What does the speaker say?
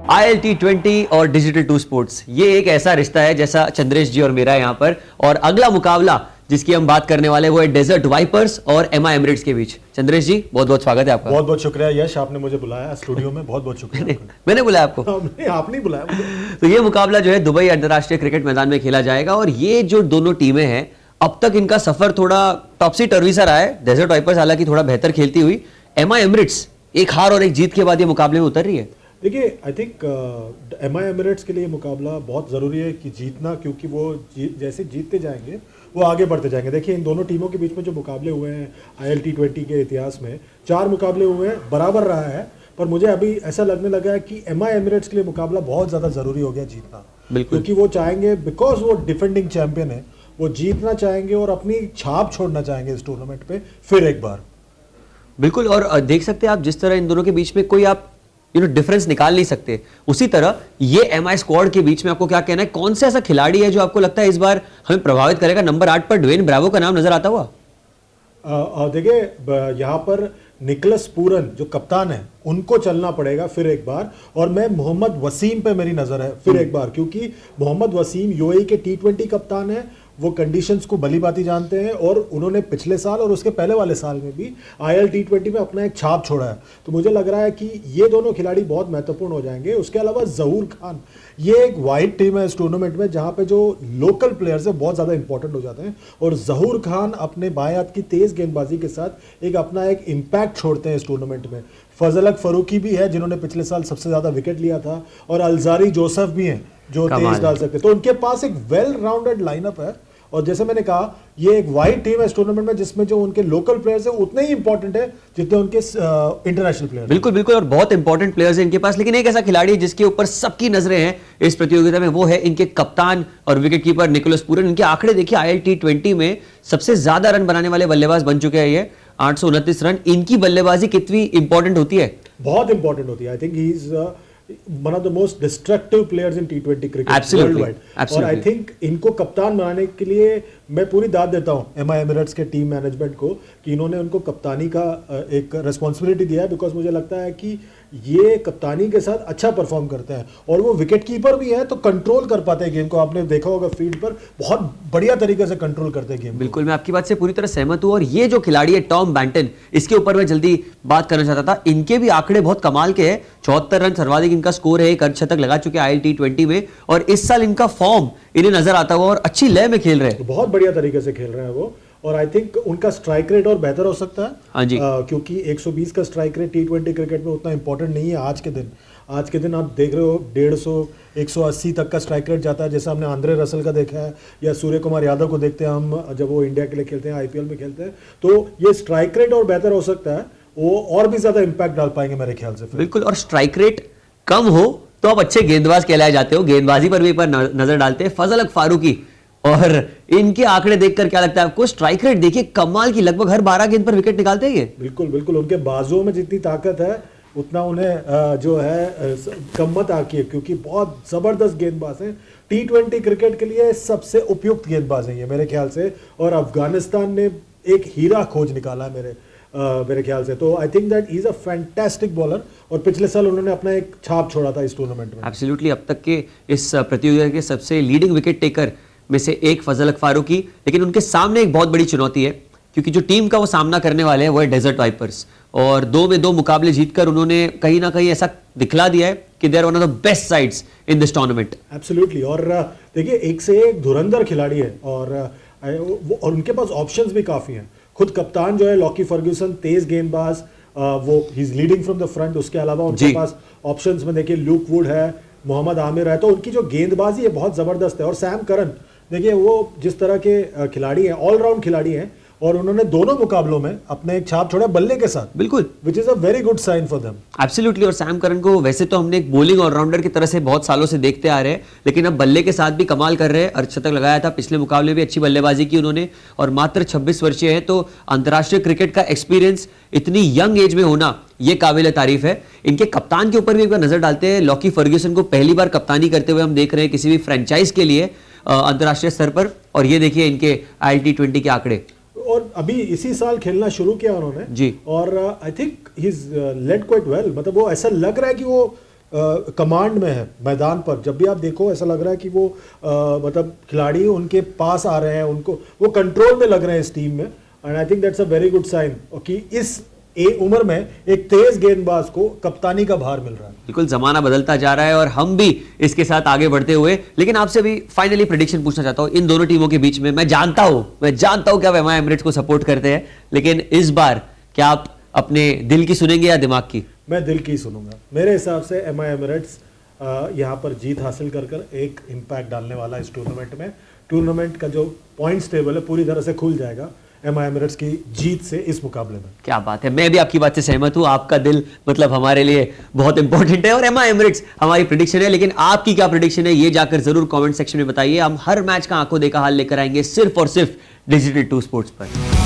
ILT20 और digital 2 sports, ये एक ऐसा रिश्ता है जैसा चंद्रेश जी और मेरा यहाँ पर। और अगला मुकाबला जिसकी हम बात करने वाले वो है डेजर्ट वाइपर्स और एमा एमिरेट्स के बीच। चंद्रेश जी बहुत बहुत स्वागत है आपका। बहुत बहुत शुक्रिया यश, आपने मुझे बुलाया स्टूडियो में, बहुत बहुत शुक्रिया। मैंने बुलाया आपको? आपने बुलाया मुझे। तो ये मुकाबला जो है दुबई अंतरराष्ट्रीय क्रिकेट मैदान में खेला जाएगा और ये जो दोनों टीमें हैं अब तक इनका सफर थोड़ा टॉपसी टर्वी सा रहा है। डेजर्ट वाइपर्स हालांकि थोड़ा बेहतर खेलती हुई, एमा एमिरेट्स एक हार और एक जीत के बाद ये मुकाबले में उतर रही है। देखिए आई थिंक एमा एमिरेट्स के लिए मुकाबला बहुत ज़रूरी है कि जीतना, क्योंकि वो जैसे जीतते जाएंगे वो आगे बढ़ते जाएंगे। देखिए इन दोनों टीमों के बीच में जो मुकाबले हुए हैं ILT20 के इतिहास में 4 मुकाबले हुए हैं, बराबर रहा है। पर मुझे अभी ऐसा लगने लगा है कि एमा एमिरेट्स के लिए मुकाबला बहुत ज़्यादा ज़रूरी हो गया जीतना, क्योंकि वो चाहेंगे, बिकॉज वो डिफेंडिंग चैंपियन है, वो जीतना चाहेंगे और अपनी छाप छोड़ना चाहेंगे इस टूर्नामेंट पे फिर एक बार। बिल्कुल, और देख सकते हैं आप जिस तरह इन दोनों के बीच में कोई आप डिफरेंस निकाल नहीं सकते, उसी तरह ये एमआई स्क्वाड के बीच में आपको क्या कहना है, कौन सा ऐसा खिलाड़ी है जो आपको लगता है इस बार हमें प्रभावित करेगा? नंबर 8 पर ड्वेन ब्रावो का नाम नजर आता हुआ। देखिए यहाँ पर निकलस पूरन जो कप्तान है उनको चलना पड़ेगा फिर एक बार, और मैं मोहम्मद वसीम पे मेरी नज़र है फिर एक बार, क्योंकि मोहम्मद वसीम यूएई के T20 कप्तान है, वो कंडीशंस को भली भांति जानते हैं और उन्होंने पिछले साल और उसके पहले वाले साल में भी ILT20 में अपना एक छाप छोड़ा है। तो मुझे लग रहा है कि ये दोनों खिलाड़ी बहुत महत्वपूर्ण हो जाएंगे। उसके अलावा जहूर खान, ये एक वाइड टीम है इस टूर्नामेंट में जहाँ पे जो लोकल प्लेयर्स है बहुत ज़्यादा इंपॉर्टेंट हो जाते हैं, और जहूर खान अपने बाएं हाथ की तेज़ गेंदबाजी के साथ एक अपना एक इम्पैक्ट छोड़ते हैं इस टूर्नामेंट में। फजलक फरूकी भी है जिन्होंने पिछले साल सबसे ज़्यादा विकेट लिया था, और अलजारी जोसेफ भी हैं जो तेज डाल सकते हैं। तो उनके पास एक वेल राउंडेड लाइनअप है, और जैसे मैंने कहा ये एक वाइड टीम है इस टूर्नामेंट में जिसमें जो उनके लोकल प्लेयर्स हैं उतने ही इंपॉर्टेंट है जितने उनके इंटरनेशनल प्लेयर्स। बिल्कुल बिल्कुल, और बहुत इंपॉर्टेंट प्लेयर्स हैं इनके पास, लेकिन एक ऐसा खिलाड़ी जिसके ऊपर सबकी नजरें हैं इस प्रतियोगिता में, वो है इनके कप्तान और विकेटकीपर निकोलस पूरन। इनके आंकड़े देखिए, ILT20 में सबसे ज्यादा रन बनाने वाले बल्लेबाज बन चुके हैं ये, 829 रन। इनकी बल्लेबाजी कितनी इंपॉर्टेंट होती है? बहुत इंपॉर्टेंट होती है। आई think he is one of the most destructive players in T20 cricket worldwide. और आई थिंक इनको कप्तान बनाने के लिए मैं पूरी दाद देता हूँ एमा एमिरेट्स के टीम मैनेजमेंट को कि इन्होंने उनको कप्तानी का एक रिस्पॉन्सिबिलिटी दिया है, बिकॉज मुझे लगता है कि ये कप्तानी के साथ अच्छा परफॉर्म करते हैं, और वो विकेट कीपर भी है तो कंट्रोल कर पाते हैं गेम को। आपने देखा होगा फील्ड पर बहुत बढ़िया तरीके से कंट्रोल करते हैं गेम। बिल्कुल, मैं आपकी बात से पूरी तरह सहमत हूँ। और ये जो खिलाड़ी है टॉम बैंटन, इसके ऊपर मैं जल्दी बात करना चाहता था। इनके भी आंकड़े बहुत कमाल के हैं, 74 रन सर्वाधिक इनका स्कोर है, एक अर्धशतक लगा चुके ILT20 में, और इस साल इनका फॉर्म इन्हें नजर आता हुआ और अच्छी लय में खेल रहे हैं, बहुत बढ़िया तरीके से खेल रहे हैं वो। और आई थिंक उनका स्ट्राइक रेट और बेहतर हो सकता है। हाँ जी। क्योंकि 120 का स्ट्राइक रेट T20 क्रिकेट में उतना इंपॉर्टेंट नहीं है आज के दिन आप देख रहे हो 150 180 तक का स्ट्राइक रेट जाता है, जैसा हमने आंद्रे रसल का देखा है या सूर्य कुमार यादव को देखते हैं हम जब वो इंडिया के लिए खेलते हैं, IPL में खेलते हैं। तो ये स्ट्राइक रेट और बेहतर हो सकता है, वो और भी ज्यादा इंपैक्ट डाल पाएंगे मेरे ख्याल से। बिल्कुल, और स्ट्राइक रेट कम हो तो आप अच्छे गेंदबाज कहलाए जाते हो। गेंदबाजी पर भी एक बार नजर डालते हैं फजलक फारूकी, और इनके आंकड़े देखकर क्या लगता है आपको? स्ट्राइक रेट देखिए कमाल की, लगभग हर 12 गेंद पर विकेट निकालते हैं ये। बिल्कुल बिल्कुल, उनके बाजुओं में जितनी ताकत है उतना उन्हें जो है कम मत आकी है, क्योंकि बहुत जबरदस्त गेंदबाज हैं। T20 क्रिकेट के लिए सबसे उपयुक्त गेंदबाज हैं ये मेरे ख्याल से, और अफगानिस्तान ने एक हीरा खोज निकाला है मेरे ख्याल से। तो I think that is a fantastic bowler, और पिछले साल उन्होंने अपना एक छाप छोड़ा था इस टूर्नामेंट में। एब्सोल्युटली, अब तक के इस प्रतियोगिता के सबसे लीडिंग विकेट टेकर में से एक फजलक फारूकी, लेकिन उनके सामने एक बहुत बड़ी चुनौती है, क्योंकि जो टीम का वो सामना करने वाले हैं वो है डेजर्ट वाइपर्स, और 2 में 2 मुकाबले जीतकर उन्होंने कहीं ना कहीं ऐसा दिखला दिया है कि they are one of the best sides in this tournament. Absolutely, और देखिए एक से एक धुरंधर खिलाड़ी है, और उनके पास ऑप्शंस भी काफ़ी हैं। खुद कप्तान जो है लॉकी फर्ग्यूसन, तेज गेंदबाज, वो he is leading from the front. उसके अलावा उनके पास ऑप्शंस में देखिए लूक वुड है, मोहम्मद आमिर है, तो उनकी जो गेंदबाजी है बहुत ज़बरदस्त है। और सैम करन, देखिए वो जिस तरह के खिलाड़ी हैं, ऑलराउंड खिलाड़ी हैं, और उन्होंने दोनों मुकाबलों में अपने एक छाप छोड़ा बल्ले के साथ। बिल्कुल, which is a very good sign for them. Absolutely, और सैम करन को वैसे तो हमने एक बॉलिंग ऑलराउंडर की तरह से बहुत सालों से देखते आ रहे हैं, लेकिन अब बल्ले के साथ भी कमाल कर रहे हैं। अर्धशतक लगाया था, पिछले मुकाबले भी अच्छी बल्लेबाजी की उन्होंने, और मात्र 26 वर्षीय है। तो अंतर्राष्ट्रीय क्रिकेट का एक्सपीरियंस इतनी यंग एज में होना ये काबिल तारीफ है। इनके कप्तान के ऊपर भी एक बार नजर डालते हैं। लॉकी फर्ग्यूसन को पहली बार कप्तानी करते हुए हम देख रहे हैं किसी भी फ्रेंचाइज के लिए अंतर्राष्ट्रीय स्तर पर, और ये देखिए इनके ILT20 के आंकड़े। और अभी इसी साल खेलना शुरू किया उन्होंने जी, और I think he is led quite well. मतलब वो ऐसा लग रहा है कि वो कमांड में है मैदान पर। जब भी आप देखो ऐसा लग रहा है कि वो मतलब खिलाड़ी उनके पास आ रहे हैं, उनको वो कंट्रोल में लग रहे हैं इस टीम में। And I think that's a very good sign कि इस उम्र में एक तेज गेंदबाज को कप्तानी का भार मिल रहा है। बिल्कुल जमाना बदलता जा रहा है और हम भी इसके साथ आगे बढ़ते हुए, लेकिन आपसे भी फाइनली प्रेडिक्शन पूछना चाहता हूं इन दोनों टीमों के बीच में। मैं जानता हूं कि आप एमआई एमिरेट्स को सपोर्ट करते हैं, लेकिन इस बार क्या आप अपने दिल की सुनेंगे या दिमाग की? मैं दिल की सुनूंगा। मेरे हिसाब से एमआई एमिरेट्स यहाँ पर जीत हासिल कर एक इम्पैक्ट डालने वाला इस टूर्नामेंट में। टूर्नामेंट का जो पॉइंट्स टेबल है पूरी तरह से खुल जाएगा एमआई एमिरेट्स की जीत से इस मुकाबले में। क्या बात है, मैं भी आपकी बात से सहमत हूं। आपका दिल मतलब हमारे लिए बहुत इंपॉर्टेंट है और एमआई एमिरेट्स हमारी प्रेडिक्शन है। लेकिन आपकी क्या प्रेडिक्शन है ये जाकर जरूर कमेंट सेक्शन में बताइए। हम हर मैच का आंखों देखा हाल लेकर आएंगे सिर्फ और सिर्फ डिजिटल 2 स्पोर्ट्स पर।